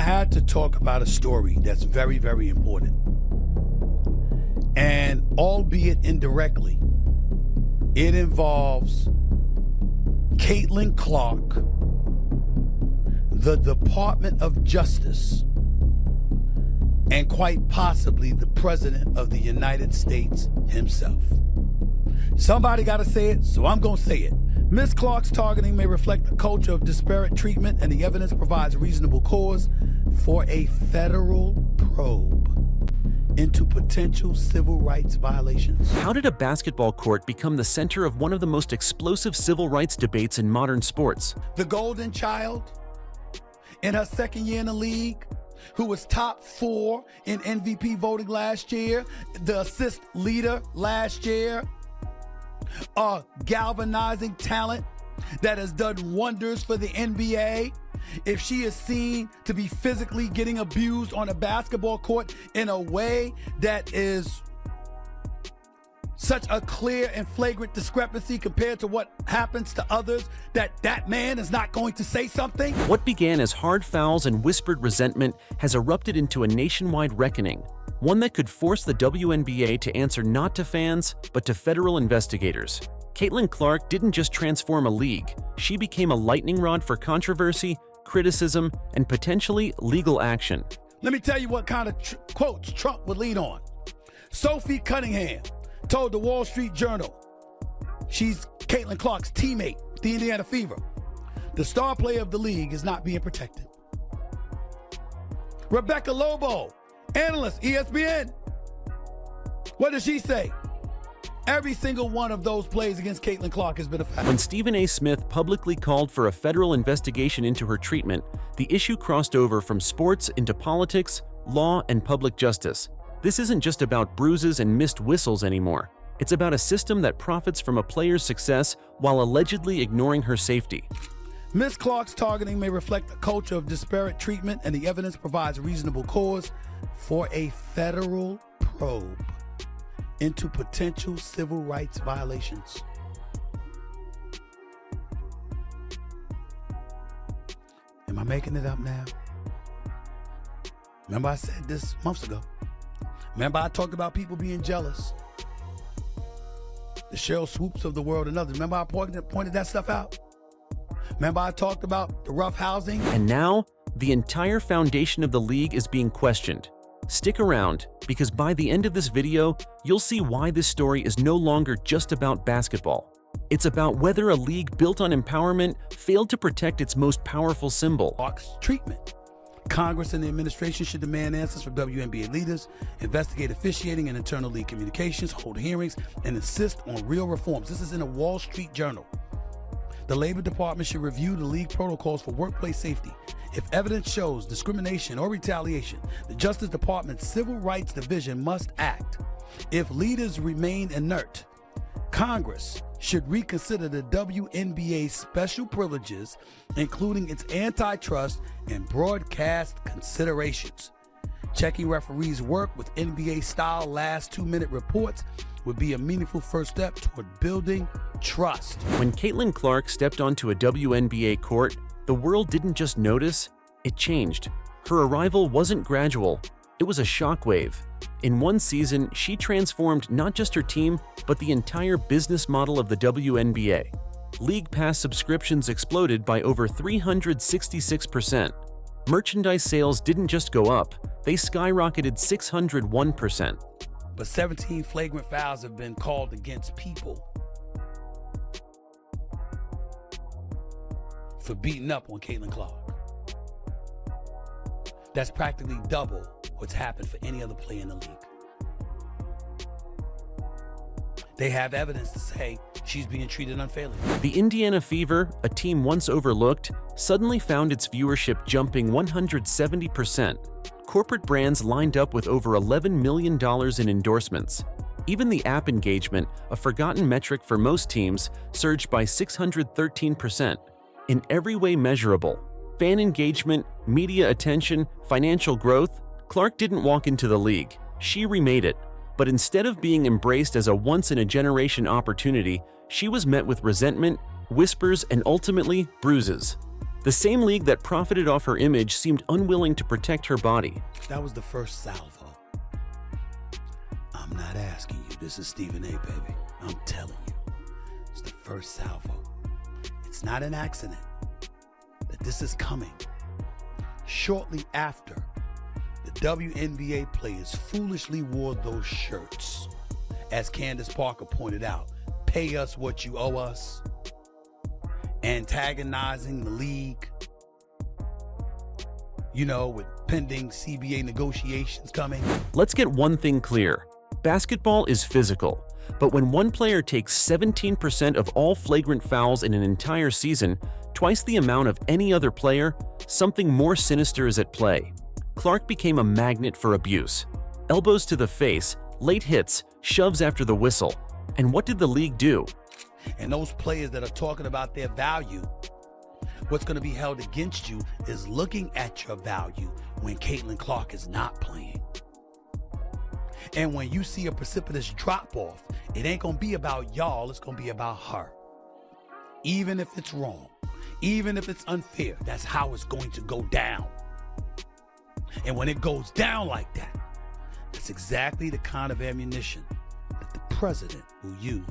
I had to talk about a story that's very, very important. And albeit indirectly, it involves Caitlin Clark, the Department of Justice, and quite possibly the President of the United States himself. Somebody got to say it, so I'm going to say it. Ms. Clark's targeting may reflect a culture of disparate treatment, and the evidence provides reasonable cause for a federal probe into potential civil rights violations. How did a basketball court become the center of one of the most explosive civil rights debates in modern sports? The golden child, in her second year in the league, who was top 4 in MVP voting last year, the assist leader last year, a galvanizing talent that has done wonders for the NBA. If she is seen to be physically getting abused on a basketball court in a way that is such a clear and flagrant discrepancy compared to what happens to others, that man is not going to say something. What began as hard fouls and whispered resentment has erupted into a nationwide reckoning, one that could force the WNBA to answer not to fans, but to federal investigators. Caitlin Clark didn't just transform a league, she became a lightning rod for controversy, criticism, and potentially legal action. Let me tell you what kind of quotes Trump would lead on. Sophie Cunningham told the Wall Street Journal, she's Caitlin Clark's teammate, the Indiana Fever, the star player of the league is not being protected. Rebecca Lobo, analyst, ESPN, what does she say? Every single one of those plays against Caitlin Clark has been a fact. When Stephen A. Smith publicly called for a federal investigation into her treatment, the issue crossed over from sports into politics, law, and public justice. This isn't just about bruises and missed whistles anymore. It's about a system that profits from a player's success while allegedly ignoring her safety. Ms. Clark's targeting may reflect a culture of disparate treatment, and the evidence provides reasonable cause for a federal probe into potential civil rights violations. Am I making it up now? Remember I said this months ago. Remember I talked about people being jealous. The Cheryl Swoops of the world and others. Remember I pointed that stuff out? Remember I talked about the rough housing? And now, the entire foundation of the league is being questioned. Stick around, because by the end of this video, you'll see why this story is no longer just about basketball. It's about whether a league built on empowerment failed to protect its most powerful symbol. Clark's treatment. Congress and the administration should demand answers from WNBA leaders, investigate officiating and internal league communications, hold hearings, and insist on real reforms. This is in a Wall Street Journal. The Labor Department should review the league protocols for workplace safety. If evidence shows discrimination or retaliation, the Justice Department's Civil Rights Division must act. If leaders remain inert, Congress should reconsider the WNBA's special privileges, including its antitrust and broadcast considerations. Checking referees' work with NBA-style last 2-minute reports would be a meaningful first step toward building trust. When Caitlin Clark stepped onto a WNBA court, the world didn't just notice, it changed. Her arrival wasn't gradual, it was a shockwave. In one season, she transformed not just her team, but the entire business model of the WNBA. League Pass subscriptions exploded by over 366%. Merchandise sales didn't just go up, they skyrocketed 601%. But 17 flagrant fouls have been called against people for beating up on Caitlin Clark. That's practically double what's happened for any other player in the league. They have evidence to say she's being treated unfairly. The Indiana Fever, a team once overlooked, suddenly found its viewership jumping 170%. Corporate brands lined up with over $11 million in endorsements. Even the app engagement, a forgotten metric for most teams, surged by 613%. In every way measurable, fan engagement, media attention, financial growth, Clark didn't walk into the league, she remade it. But instead of being embraced as a once-in-a-generation opportunity, she was met with resentment, whispers, and ultimately, bruises. The same league that profited off her image seemed unwilling to protect her body. That was the first salvo. I'm not asking you. This is Stephen A, baby. I'm telling you. It's the first salvo. It's not an accident that this is coming shortly after the WNBA players foolishly wore those shirts. As Candace Parker pointed out, pay us what you owe us, antagonizing the league, with pending CBA negotiations coming. Let's get one thing clear. Basketball is physical, but when one player takes 17% of all flagrant fouls in an entire season, twice the amount of any other player, something more sinister is at play. Clark became a magnet for abuse. Elbows to the face, late hits, shoves after the whistle. And what did the league do? And those players that are talking about their value, what's going to be held against you is looking at your value when Caitlin Clark is not playing. And when you see a precipitous drop-off, it ain't going to be about y'all, it's going to be about her. Even if it's wrong, even if it's unfair, that's how it's going to go down. And when it goes down like that, that's exactly the kind of ammunition that the president will use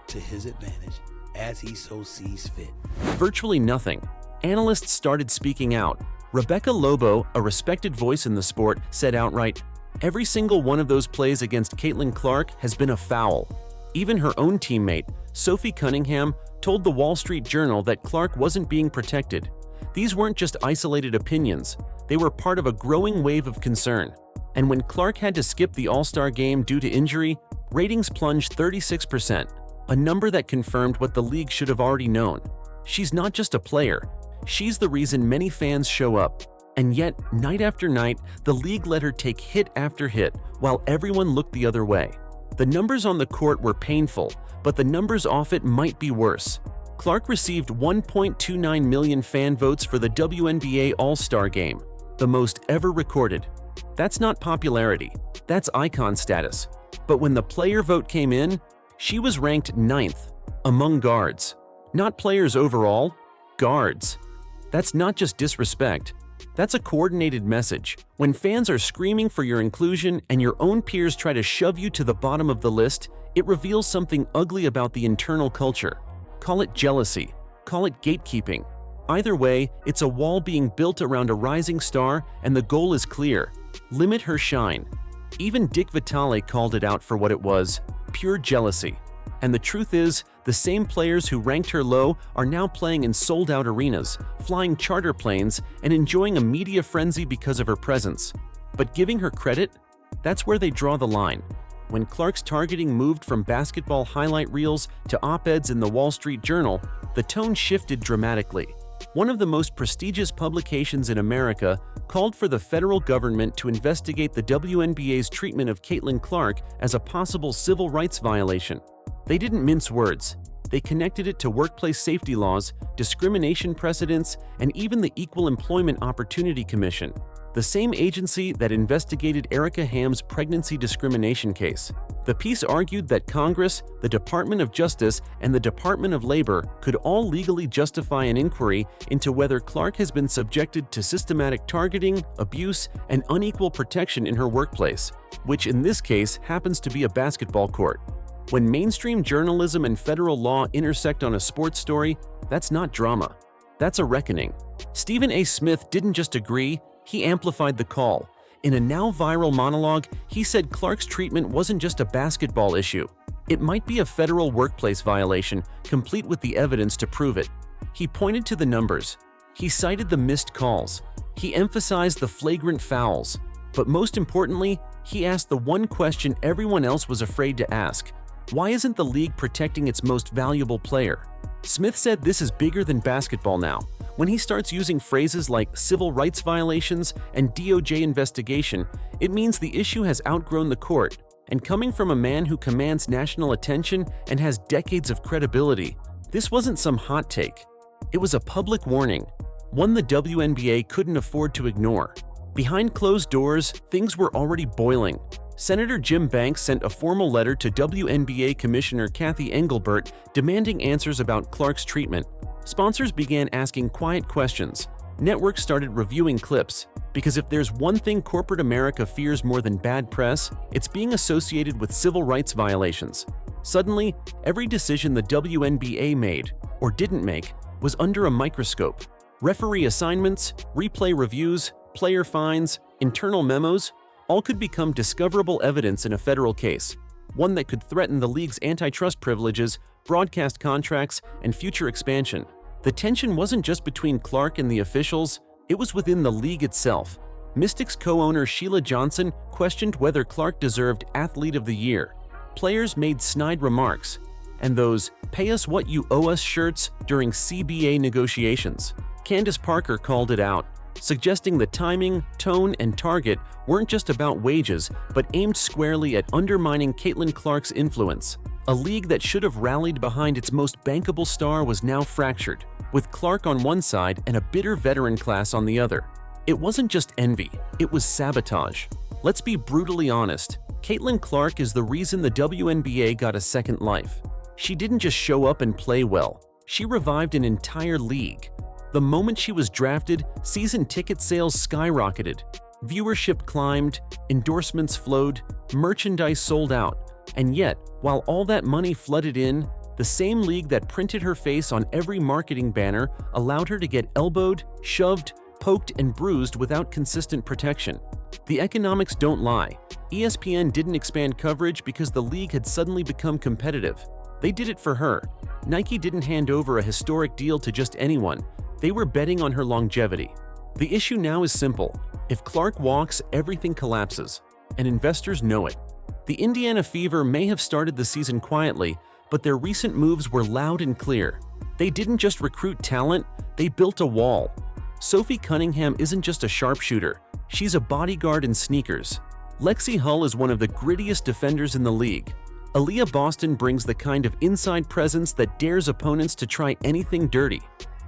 to his advantage as he so sees fit. Virtually nothing. Analysts started speaking out. Rebecca Lobo, a respected voice in the sport, said outright, "Every single one of those plays against Caitlin Clark has been a foul." Even her own teammate, Sophie Cunningham, told the Wall Street Journal that Clark wasn't being protected. These weren't just isolated opinions. They were part of a growing wave of concern. And when Clark had to skip the All-Star game due to injury, ratings plunged 36%, a number that confirmed what the league should have already known. She's not just a player. She's the reason many fans show up. And yet, night after night, the league let her take hit after hit while everyone looked the other way. The numbers on the court were painful, but the numbers off it might be worse. Clark received 1.29 million fan votes for the WNBA All-Star Game, the most ever recorded. That's not popularity, that's icon status. But when the player vote came in, she was ranked 9th among guards. Not players overall, guards. That's not just disrespect. That's a coordinated message. When fans are screaming for your inclusion and your own peers try to shove you to the bottom of the list, it reveals something ugly about the internal culture. Call it jealousy, call it gatekeeping. Either way, it's a wall being built around a rising star, and the goal is clear: limit her shine. Even Dick Vitale called it out for what it was: pure jealousy. And the truth is, the same players who ranked her low are now playing in sold-out arenas, flying charter planes, and enjoying a media frenzy because of her presence. But giving her credit? That's where they draw the line. When Clark's targeting moved from basketball highlight reels to op-eds in the Wall Street Journal, the tone shifted dramatically. One of the most prestigious publications in America called for the federal government to investigate the WNBA's treatment of Caitlin Clark as a possible civil rights violation. They didn't mince words. They connected it to workplace safety laws, discrimination precedents, and even the Equal Employment Opportunity Commission, the same agency that investigated Erica Ham's pregnancy discrimination case. The piece argued that Congress, the Department of Justice, and the Department of Labor could all legally justify an inquiry into whether Clark has been subjected to systematic targeting, abuse, and unequal protection in her workplace, which in this case happens to be a basketball court. When mainstream journalism and federal law intersect on a sports story, that's not drama. That's a reckoning. Stephen A. Smith didn't just agree, he amplified the call. In a now viral monologue, he said Clark's treatment wasn't just a basketball issue. It might be a federal workplace violation, complete with the evidence to prove it. He pointed to the numbers. He cited the missed calls. He emphasized the flagrant fouls. But most importantly, he asked the one question everyone else was afraid to ask: why isn't the league protecting its most valuable player? Smith said this is bigger than basketball now. When he starts using phrases like civil rights violations and DOJ investigation, it means the issue has outgrown the court. And coming from a man who commands national attention and has decades of credibility, this wasn't some hot take. It was a public warning, one the WNBA couldn't afford to ignore. Behind closed doors, things were already boiling. Senator Jim Banks sent a formal letter to WNBA Commissioner Kathy Engelbert demanding answers about Clark's treatment. Sponsors began asking quiet questions. Networks started reviewing clips, because if there's one thing corporate America fears more than bad press, it's being associated with civil rights violations. Suddenly, every decision the WNBA made, or didn't make, was under a microscope. Referee assignments, replay reviews, player fines, internal memos, all could become discoverable evidence in a federal case, one that could threaten the league's antitrust privileges, broadcast contracts, and future expansion. The tension wasn't just between Clark and the officials, it was within the league itself. Mystics co-owner Sheila Johnson questioned whether Clark deserved Athlete of the Year. Players made snide remarks, and those "pay us what you owe us" shirts during CBA negotiations. Candace Parker called it out, suggesting the timing, tone, and target weren't just about wages, but aimed squarely at undermining Caitlin Clark's influence. A league that should have rallied behind its most bankable star was now fractured, with Clark on one side and a bitter veteran class on the other. It wasn't just envy, it was sabotage. Let's be brutally honest, Caitlin Clark is the reason the WNBA got a second life. She didn't just show up and play well, she revived an entire league. The moment she was drafted, season ticket sales skyrocketed. Viewership climbed, endorsements flowed, merchandise sold out. And yet, while all that money flooded in, the same league that printed her face on every marketing banner allowed her to get elbowed, shoved, poked, and bruised without consistent protection. The economics don't lie. ESPN didn't expand coverage because the league had suddenly become competitive. They did it for her. Nike didn't hand over a historic deal to just anyone. They were betting on her longevity. The issue now is simple. If Clark walks, everything collapses, and investors know it. The Indiana Fever may have started the season quietly, but their recent moves were loud and clear. They didn't just recruit talent, they built a wall. Sophie Cunningham isn't just a sharpshooter, she's a bodyguard in sneakers. Lexi Hull is one of the grittiest defenders in the league. Aaliyah Boston brings the kind of inside presence that dares opponents to try anything dirty.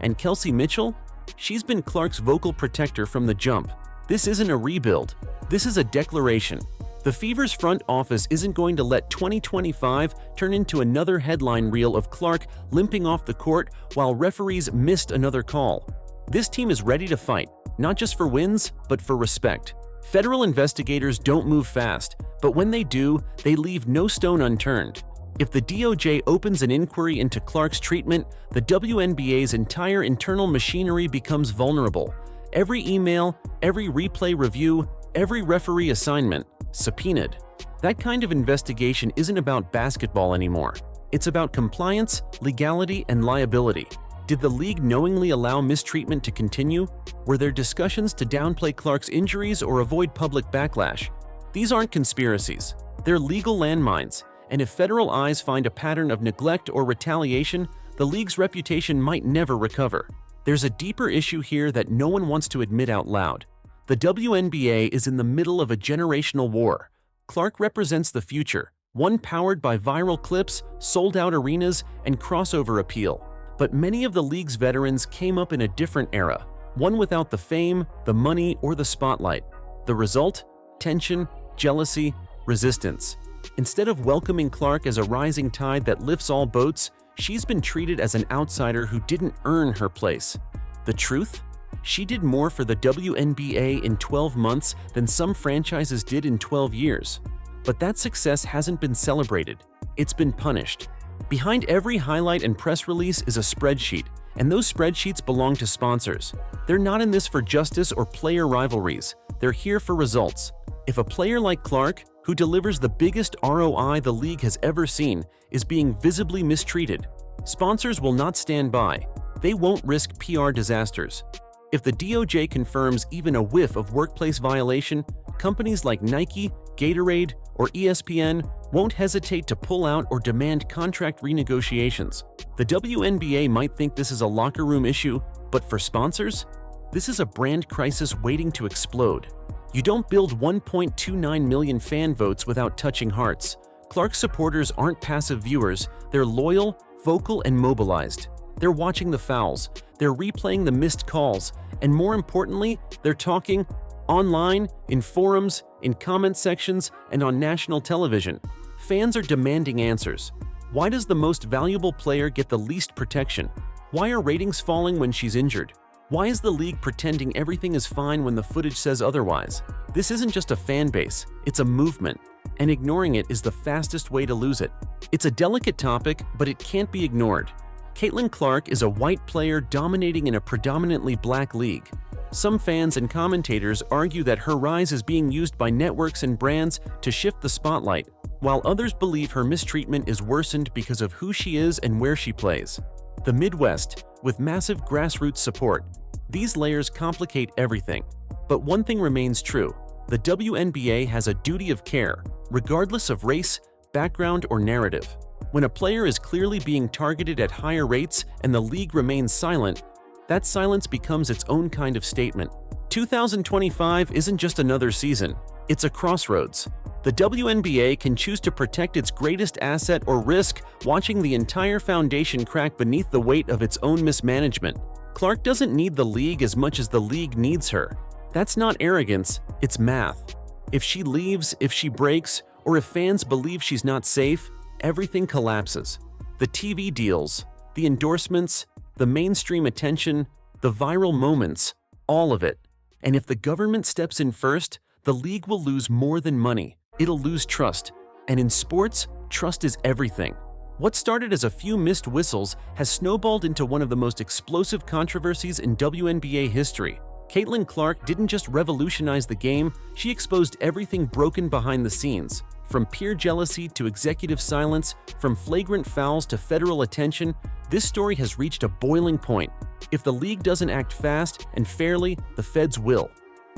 And Kelsey Mitchell? She's been Clark's vocal protector from the jump. This isn't a rebuild, this is a declaration. The Fever's front office isn't going to let 2025 turn into another headline reel of Clark limping off the court while referees missed another call. This team is ready to fight, not just for wins, but for respect. Federal investigators don't move fast, but when they do, they leave no stone unturned. If the DOJ opens an inquiry into Clark's treatment, the WNBA's entire internal machinery becomes vulnerable. Every email, every replay review, every referee assignment, subpoenaed. That kind of investigation isn't about basketball anymore. It's about compliance, legality, and liability. Did the league knowingly allow mistreatment to continue? Were there discussions to downplay Clark's injuries or avoid public backlash? These aren't conspiracies. They're legal landmines, and if federal eyes find a pattern of neglect or retaliation, the league's reputation might never recover. There's a deeper issue here that no one wants to admit out loud. The WNBA is in the middle of a generational war. Clark represents the future, one powered by viral clips, sold-out arenas, and crossover appeal. But many of the league's veterans came up in a different era, one without the fame, the money, or the spotlight. The result? Tension, jealousy, resistance. Instead of welcoming Clark as a rising tide that lifts all boats, she's been treated as an outsider who didn't earn her place. The truth? She did more for the WNBA in 12 months than some franchises did in 12 years. But that success hasn't been celebrated. It's been punished. Behind every highlight and press release is a spreadsheet, and those spreadsheets belong to sponsors. They're not in this for justice or player rivalries. They're here for results. If a player like Clark, who delivers the biggest ROI the league has ever seen, is being visibly mistreated, sponsors will not stand by. They won't risk PR disasters. If the DOJ confirms even a whiff of workplace violation, companies like Nike, Gatorade, or ESPN won't hesitate to pull out or demand contract renegotiations. The WNBA might think this is a locker room issue, but for sponsors, this is a brand crisis waiting to explode. You don't build 1.29 million fan votes without touching hearts. Clark supporters aren't passive viewers, they're loyal, vocal, and mobilized. They're watching the fouls, they're replaying the missed calls, and more importantly, they're talking online, in forums, in comment sections, and on national television. Fans are demanding answers. Why does the most valuable player get the least protection? Why are ratings falling when she's injured? Why is the league pretending everything is fine when the footage says otherwise? This isn't just a fan base, it's a movement, and ignoring it is the fastest way to lose it. It's a delicate topic, but it can't be ignored. Caitlin Clark is a white player dominating in a predominantly black league. Some fans and commentators argue that her rise is being used by networks and brands to shift the spotlight, while others believe her mistreatment is worsened because of who she is and where she plays. The Midwest, with massive grassroots support. These layers complicate everything. But one thing remains true. The WNBA has a duty of care, regardless of race, background, or narrative. When a player is clearly being targeted at higher rates and the league remains silent, that silence becomes its own kind of statement. 2025 isn't just another season, it's a crossroads. The WNBA can choose to protect its greatest asset or risk watching the entire foundation crack beneath the weight of its own mismanagement. Clark doesn't need the league as much as the league needs her. That's not arrogance, it's math. If she leaves, if she breaks, or if fans believe she's not safe, everything collapses. The TV deals, the endorsements, the mainstream attention, the viral moments, all of it. And if the government steps in first, the league will lose more than money. It'll lose trust. And in sports, trust is everything. What started as a few missed whistles has snowballed into one of the most explosive controversies in WNBA history. Caitlin Clark didn't just revolutionize the game, she exposed everything broken behind the scenes. From peer jealousy to executive silence, from flagrant fouls to federal attention, this story has reached a boiling point. If the league doesn't act fast and fairly, the feds will.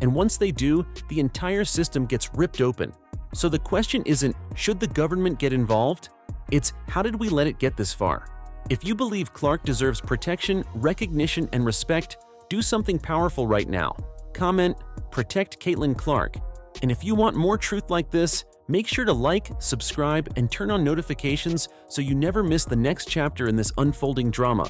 And once they do, the entire system gets ripped open. So the question isn't, should the government get involved? It's, how did we let it get this far? If you believe Clark deserves protection, recognition, and respect, do something powerful right now. Comment, "Protect Caitlin Clark." And if you want more truth like this, make sure to like, subscribe, and turn on notifications so you never miss the next chapter in this unfolding drama.